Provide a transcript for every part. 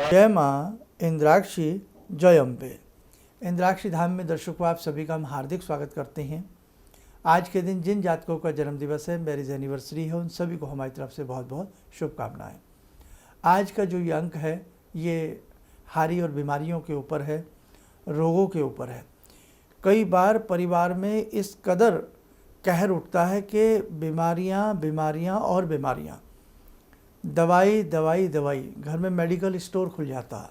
जय माँ इंद्राक्षी जय अम्बे। इंद्राक्षी धाम में दर्शकों आप सभी का हम हार्दिक स्वागत करते हैं। आज के दिन जिन जातकों का जन्म दिवस है, मैरिज एनिवर्सरी है, उन सभी को हमारी तरफ से बहुत बहुत शुभकामनाएं। आज का जो ये अंक है ये हारी और बीमारियों के ऊपर है, रोगों के ऊपर है। कई बार परिवार में इस कदर कहर उठता है कि बीमारियां और बीमारियां, दवाई दवाई दवाई, घर में मेडिकल स्टोर खुल जाता है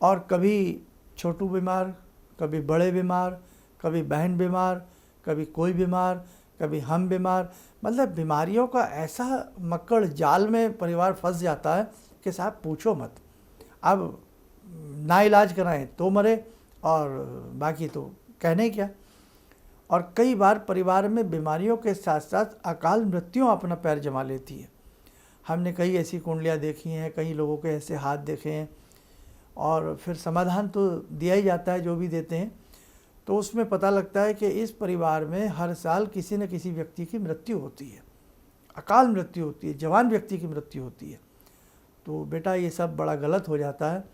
और कभी छोटू बीमार, कभी बड़े बीमार, कभी बहन बीमार, कभी कोई बीमार, कभी हम बीमार। मतलब बीमारियों का ऐसा मक्कड़ जाल में परिवार फंस जाता है कि साहब पूछो मत। अब ना इलाज कराएं तो मरे और बाकी तो कहने क्या। और कई बार परिवार में बीमारियों के साथ साथ अकाल मृत्यु अपना पैर जमा लेती है। हमने कई ऐसी कुंडलियाँ देखी हैं, कई लोगों के ऐसे हाथ देखे हैं और फिर समाधान तो दिया ही जाता है जो भी देते हैं। तो उसमें पता लगता है कि इस परिवार में हर साल किसी न किसी व्यक्ति की मृत्यु होती है, अकाल मृत्यु होती है, जवान व्यक्ति की मृत्यु होती है। तो बेटा ये सब बड़ा गलत हो जाता है।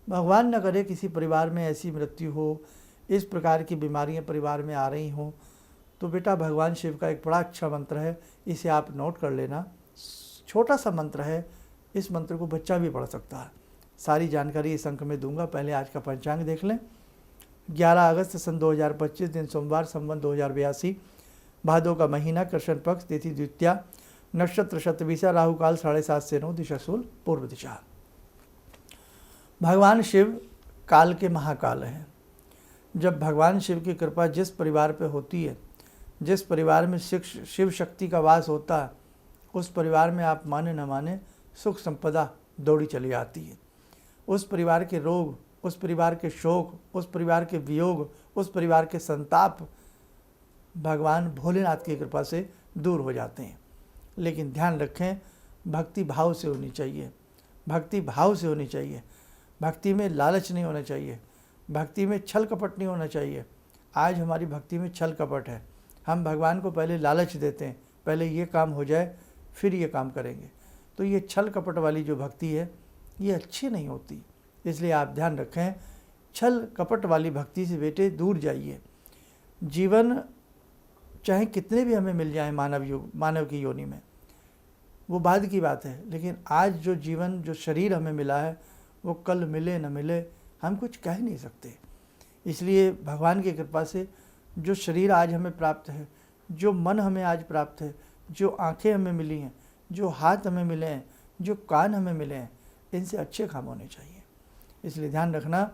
भगवान न करे किसी परिवार में ऐसी मृत्यु हो, इस प्रकार की बीमारियां परिवार में आ रही हों। तो बेटा भगवान शिव का एक बड़ा अच्छा मंत्र है, इसे आप नोट कर लेना। छोटा सा मंत्र है, इस मंत्र को बच्चा भी पढ़ सकता है। सारी जानकारी इस अंक में दूंगा। पहले आज का पंचांग देख लें। 11 अगस्त सन 2025 दिन सोमवार, संवत 2082, भादों का महीना, कृष्ण पक्ष, तिथि द्वितीया, नक्षत्र शतभिषा, राहु काल 7:30 से 9, दिशा शूल पूर्व दिशा। भगवान शिव काल के महाकाल हैं। जब भगवान शिव की कृपा जिस परिवार पे होती है, जिस परिवार में शिव शक्ति का वास होता है, उस परिवार में आप माने न माने सुख संपदा दौड़ी चली आती है। उस परिवार के रोग, उस परिवार के शोक, उस परिवार के वियोग, उस परिवार के संताप भगवान भोलेनाथ की कृपा से दूर हो जाते हैं। लेकिन ध्यान रखें, भक्ति भाव से होनी चाहिए, भक्ति भाव से होनी चाहिए। भक्ति में लालच नहीं होना चाहिए, भक्ति में छल कपट नहीं होना चाहिए। आज हमारी भक्ति में छल कपट है। हम भगवान को पहले लालच देते हैं, पहले ये काम हो जाए फिर ये काम करेंगे। तो ये छल कपट वाली जो भक्ति है ये अच्छी नहीं होती। इसलिए आप ध्यान रखें, छल कपट वाली भक्ति से बेटे दूर जाइए। जीवन चाहे कितने भी हमें मिल जाए मानव की योनि में, वो बाद की बात है। लेकिन आज जो जीवन, जो शरीर हमें मिला है, वो कल मिले न मिले हम कुछ कह नहीं सकते। इसलिए भगवान की कृपा से जो शरीर आज हमें प्राप्त है, जो मन हमें आज प्राप्त है, जो आंखें हमें मिली हैं, जो हाथ हमें मिले हैं, जो कान हमें मिले हैं, इनसे अच्छे काम होने चाहिए। इसलिए ध्यान रखना,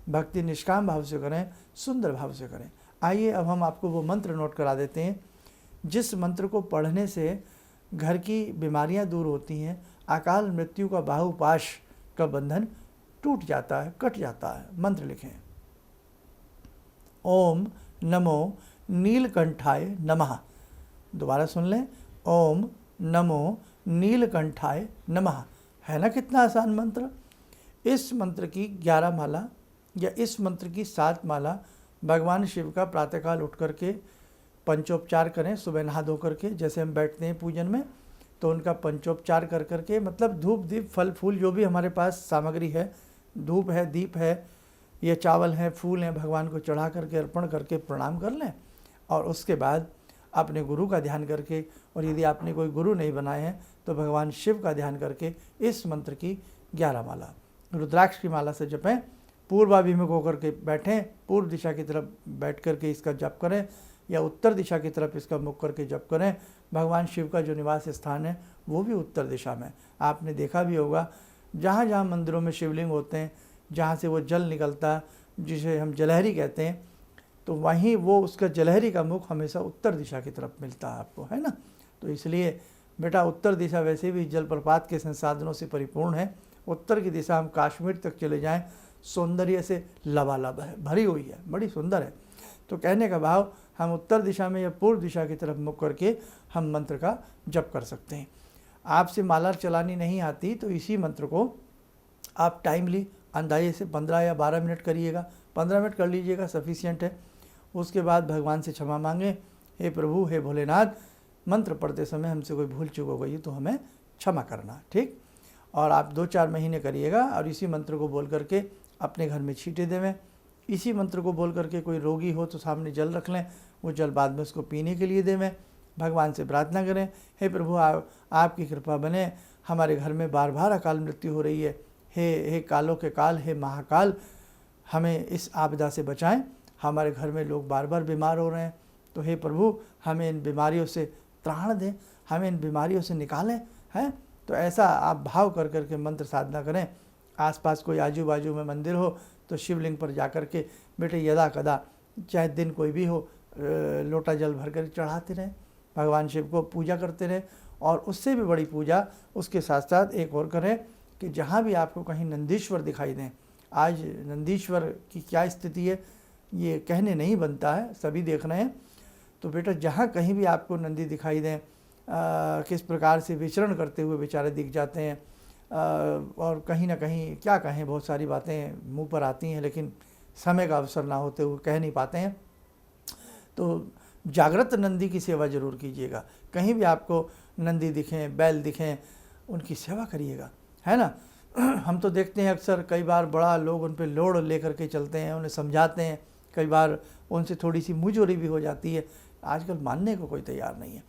भक्ति निष्काम भाव से करें, सुंदर भाव से करें। आइए अब हम आपको वो मंत्र नोट करा देते हैं जिस मंत्र को पढ़ने से घर की बीमारियां दूर होती हैं, अकाल मृत्यु का बाहुपाश का बंधन टूट जाता है, कट जाता है। मंत्र लिखें। ओम नमो नीलकंठाय नमः। दोबारा सुन लें। ओम नमो नीलकंठाय नमः। है ना कितना आसान मंत्र। इस मंत्र की 11 माला या इस मंत्र की 7 माला भगवान शिव का प्रातःकाल उठ करके पंचोपचार करें। सुबह नहा धो करके, जैसे हम बैठते हैं पूजन में, तो उनका पंचोपचार कर करके, मतलब धूप दीप फल फूल जो भी हमारे पास सामग्री है, धूप है, दीप है, ये चावल हैं, फूल हैं, भगवान को चढ़ा करके अर्पण करके प्रणाम कर लें। और उसके बाद अपने गुरु का ध्यान करके, और यदि आपने कोई गुरु नहीं बनाए हैं तो भगवान शिव का ध्यान करके इस मंत्र की 11 माला रुद्राक्ष की माला से जपें। पूर्वाभिमुख होकर के बैठें, पूर्व दिशा की तरफ बैठ करके इसका जप करें, या उत्तर दिशा की तरफ इसका मुख करके जप करें। भगवान शिव का जो निवास स्थान है वो भी उत्तर दिशा में। आपने देखा भी होगा, जहाँ जहाँ मंदिरों में शिवलिंग होते हैं, जहाँ से वो जल निकलता है, जिसे हम जलहरी कहते हैं, तो वहीं वो उसका जलहरी का मुख हमेशा उत्तर दिशा की तरफ मिलता है आपको, है ना। तो इसलिए बेटा उत्तर दिशा वैसे भी जलप्रपात के संसाधनों से परिपूर्ण है। उत्तर की दिशा हम कश्मीर तक चले जाएं, सौंदर्य से लबालब है, भरी हुई है, बड़ी सुंदर है। तो कहने का भाव, हम उत्तर दिशा में या पूर्व दिशा की तरफ मुख करके हम मंत्र का जप कर सकते हैं। आपसे माला चलानी नहीं आती तो इसी मंत्र को आप टाइमली अंदाजे से 15 या 12 मिनट करिएगा। 15 मिनट कर लीजिएगा, सफिशिएंट है। उसके बाद भगवान से क्षमा मांगें, हे प्रभु, हे भोलेनाथ, मंत्र पढ़ते समय हमसे कोई भूल चूक हो गई तो हमें क्षमा करना, ठीक। और आप 2-4 महीने करिएगा और इसी मंत्र को बोल करके अपने घर में छींटे देवें। इसी मंत्र को बोल करके कोई रोगी हो तो सामने जल रख लें, वो जल बाद में उसको पीने के लिए देवें। भगवान से प्रार्थना करें, हे प्रभु आपकी कृपा बने, हमारे घर में बार बार अकाल मृत्यु हो रही है, हे कालों के काल, हे महाकाल, हमें इस आपदा से बचाएं। हमारे घर में लोग बार बार बीमार हो रहे हैं, तो हे प्रभु हमें इन बीमारियों से त्राण दें, हमें इन बीमारियों से निकालें, हैं। तो ऐसा आप भाव कर करके मंत्र साधना करें। आसपास कोई आजू बाजू में मंदिर हो तो शिवलिंग पर जा कर के बेटे यदा कदा, चाहे दिन कोई भी हो, लोटा जल भर कर चढ़ाते रहें, भगवान शिव को पूजा करते रहें। और उससे भी बड़ी पूजा उसके साथ साथ एक और करें कि जहाँ भी आपको कहीं नंदीश्वर दिखाई दें, आज नंदीश्वर की क्या स्थिति है ये कहने नहीं बनता है, सभी देख रहे हैं। तो बेटा जहाँ कहीं भी आपको नंदी दिखाई दें, किस प्रकार से विचरण करते हुए बेचारे दिख जाते हैं, और कहीं ना कहीं क्या कहें, बहुत सारी बातें मुंह पर आती हैं लेकिन समय का अवसर ना होते हुए कह नहीं पाते हैं। तो जागृत नंदी की सेवा जरूर कीजिएगा। कहीं भी आपको नंदी दिखें, बैल दिखें, उनकी सेवा करिएगा, है ना। हम तो देखते हैं अक्सर कई बार बड़ा लोग उन पर लोड लेकर के चलते हैं, उन्हें समझाते हैं, कई बार उनसे थोड़ी सी मुंहजोरी भी हो जाती है, आजकल मानने को कोई तैयार नहीं है।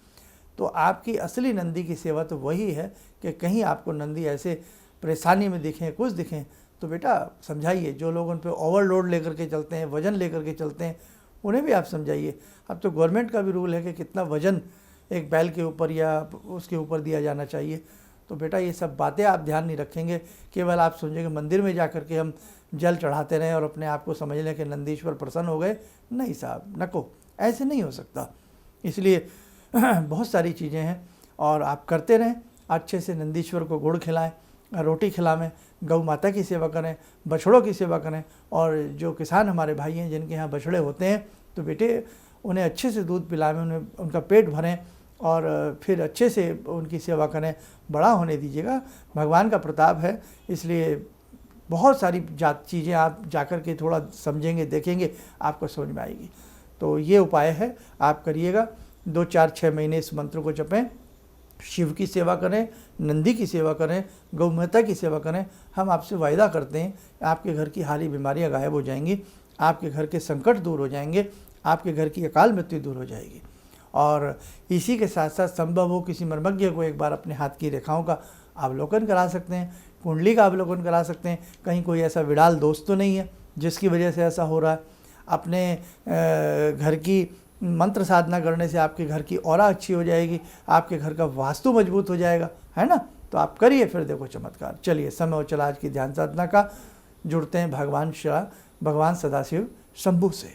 तो आपकी असली नंदी की सेवा तो वही है कि कहीं आपको नंदी ऐसे परेशानी में दिखें, कुछ दिखें, तो बेटा समझाइए। जो लोग उन पर ओवरलोड लेकर के चलते हैं, वज़न लेकर के चलते हैं, उन्हें भी आप समझाइए। अब तो गवर्नमेंट का भी रूल है कि कितना वज़न एक बैल के ऊपर या उसके ऊपर दिया जाना चाहिए। तो बेटा ये सब बातें आप ध्यान नहीं रखेंगे, केवल आप समझेंगे मंदिर में जा कर के हम जल चढ़ाते रहें और अपने आप को समझ लें कि नंदीश्वर प्रसन्न हो गए। नहीं साहब, नको, ऐसे नहीं हो सकता। इसलिए बहुत सारी चीज़ें हैं और आप करते रहें। अच्छे से नंदीश्वर को गुड़ खिलाएं, रोटी खिलाएं, गौ माता की सेवा करें, बछड़ों की सेवा करें। और जो किसान हमारे भाई हैं जिनके यहाँ बछड़े होते हैं, तो बेटे उन्हें अच्छे से दूध पिलाएं, उन्हें उनका पेट भरें और फिर अच्छे से उनकी सेवा करें, बड़ा होने दीजिएगा। भगवान का प्रताप है, इसलिए बहुत सारी चीज़ें आप जाकर के थोड़ा समझेंगे, देखेंगे, आपको समझ में आएगी। तो ये उपाय है, आप करिएगा। 2-4-6 महीने इस मंत्र को जपें, शिव की सेवा करें, नंदी की सेवा करें, गौ माता की सेवा करें। हम आपसे वायदा करते हैं आपके घर की हारी बीमारियां गायब हो जाएंगी, आपके घर के संकट दूर हो जाएंगे, आपके घर की अकाल मृत्यु दूर हो जाएगी। और इसी के साथ साथ संभव हो किसी मर्मज्ञ को एक बार अपने हाथ की रेखाओं का अवलोकन करा सकते हैं, कुंडली का अवलोकन करा सकते हैं। कहीं कोई ऐसा विडाल दोस्त तो नहीं है जिसकी वजह से ऐसा हो रहा है। अपने घर की मंत्र साधना करने से आपके घर की ऑरा अच्छी हो जाएगी, आपके घर का वास्तु मजबूत हो जाएगा, है ना। तो आप करिए, फिर देखो चमत्कार। चलिए, समय हो चला आज की ध्यान साधना का। जुड़ते हैं भगवान सदाशिव शंभु से।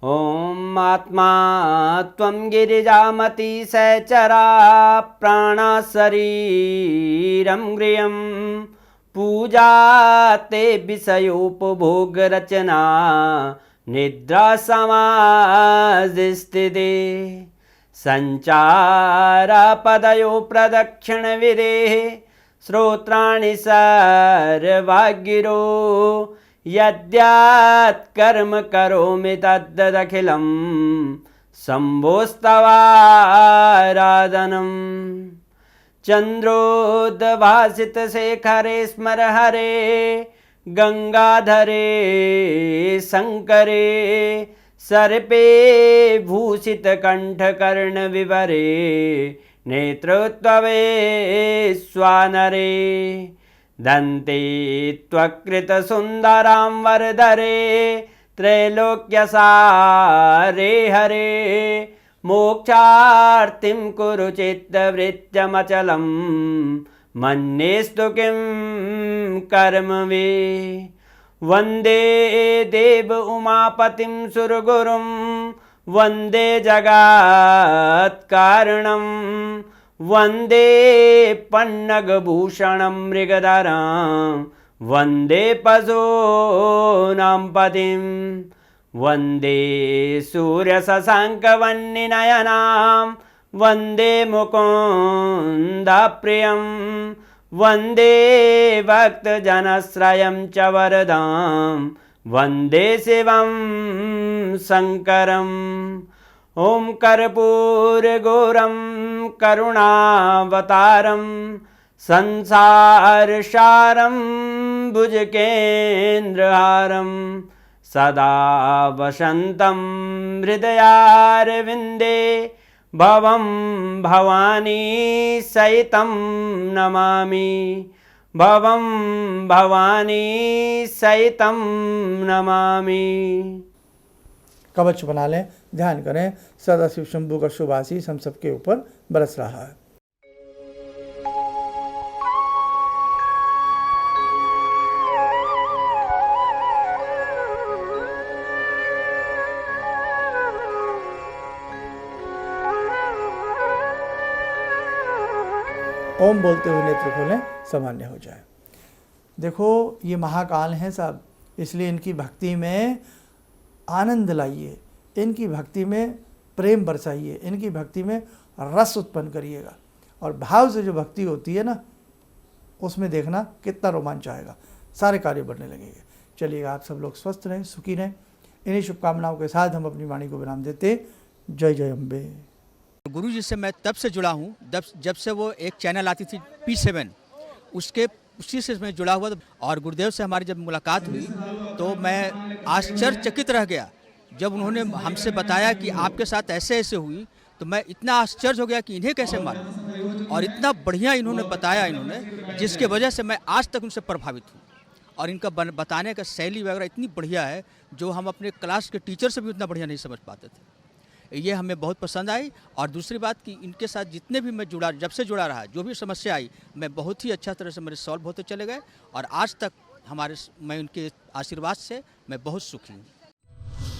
ओम आत्मा त्वं गिरिजामति सहचरा प्राणा शरीरं गृहं पूजा ते विषयोपभोग रचना निद्रा समाधिस्थिते संचारा पदयो प्रदक्षिण विदेः श्रोत्राणि सर्वागिरो यद्यात् कर्म करोमि तद्दखिलं शम्भोस्तवाराधनम् चन्द्रोद्भासितशेखरे स्मर हरे गंगाधरे शंकरे सर्पे भूषितकण्ठकर्णविवरे नेत्रोत्तवे स्वानरे दन्ते त्वकृतसुन्दरां वरदरे त्रैलोक्यसारे हरे मोक्षार्तिं कुरु चित्तवृत्त्यमचलं मन्येस्तु किं कर्म वे वन्दे देव उमापतिं सुरगुरुं वन्दे जगत्कारणं वन्दे पन्नगभूषणं मृगधरं वन्दे पशूनां पतिं वन्दे सूर्यशशाङ्कवह्निनयनां वन्दे मुकुन्दप्रियं वन्दे भक्तजनश्रयं च वरदां वन्दे शिवं शङ्करम् ॐ कर्पूरगौरं करुणावतारं संसारसारं भुजगेन्द्रहारं सदा वसन्तं हृदयारविन्दे भवं भवानी सहितं नमामि भवं भवानी सहितं नमामि। कवच बना लें, ध्यान करें, सदाशिव शंभू का शुभ आशीष हम सबके ऊपर बरस रहा है। ओम बोलते हुए नेत्र खोलें, सामान्य हो जाए। देखो ये महाकाल हैं साहब, इसलिए इनकी भक्ति में आनंद लाइए, इनकी भक्ति में प्रेम बरसाइए, इनकी भक्ति में रस उत्पन्न करिएगा। और भाव से जो भक्ति होती है ना, उसमें देखना कितना रोमांच आएगा, सारे कार्य बढ़ने लगेंगे। चलिएगा, आप सब लोग स्वस्थ रहें, सुखी रहें। इन्हीं शुभकामनाओं के साथ हम अपनी वाणी को विराम देते। जय जय अम्बे। गुरु जी से मैं तब से जुड़ा हूँ जब से वो एक चैनल आती थी P7, उसी से मैं जुड़ा हुआ था। और गुरुदेव से हमारी जब मुलाकात हुई तो मैं आश्चर्यचकित रह गया जब उन्होंने हमसे बताया कि आपके साथ ऐसे ऐसे हुई। तो मैं इतना आश्चर्य हो गया कि इन्हें कैसे मालूम, और इतना बढ़िया इन्होंने बताया जिसके वजह से मैं आज तक उनसे प्रभावित हूँ। और इनका बताने का शैली वगैरह इतनी बढ़िया है जो हम अपने क्लास के टीचर से भी उतना बढ़िया नहीं समझ पाते थे। ये हमें बहुत पसंद आई। और दूसरी बात कि इनके साथ जितने भी मैं जब से जुड़ा रहा, जो भी समस्या आई, मैं बहुत ही अच्छा तरह से मेरे सॉल्व होते चले गए। और आज तक मैं उनके आशीर्वाद से मैं बहुत सुखी हूँ।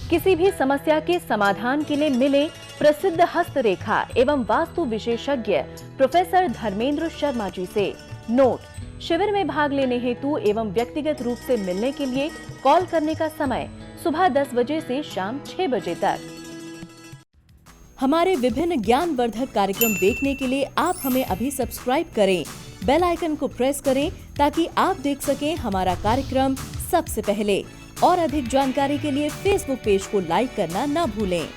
किसी भी समस्या के समाधान के लिए मिले प्रसिद्ध हस्तरेखा एवं वास्तु विशेषज्ञ प्रोफेसर धर्मेंद्र शर्मा जी से। नोट: शिविर में भाग लेने हेतु एवं व्यक्तिगत रूप से मिलने के लिए कॉल करने का समय सुबह 10 बजे से शाम 6 बजे तक। हमारे विभिन्न ज्ञानवर्धक कार्यक्रम देखने के लिए आप हमें अभी सब्सक्राइब करें, बेल आइकन को प्रेस करें ताकि आप देख सकें हमारा कार्यक्रम सबसे पहले। और अधिक जानकारी के लिए फेसबुक पेज को लाइक करना न भूलें।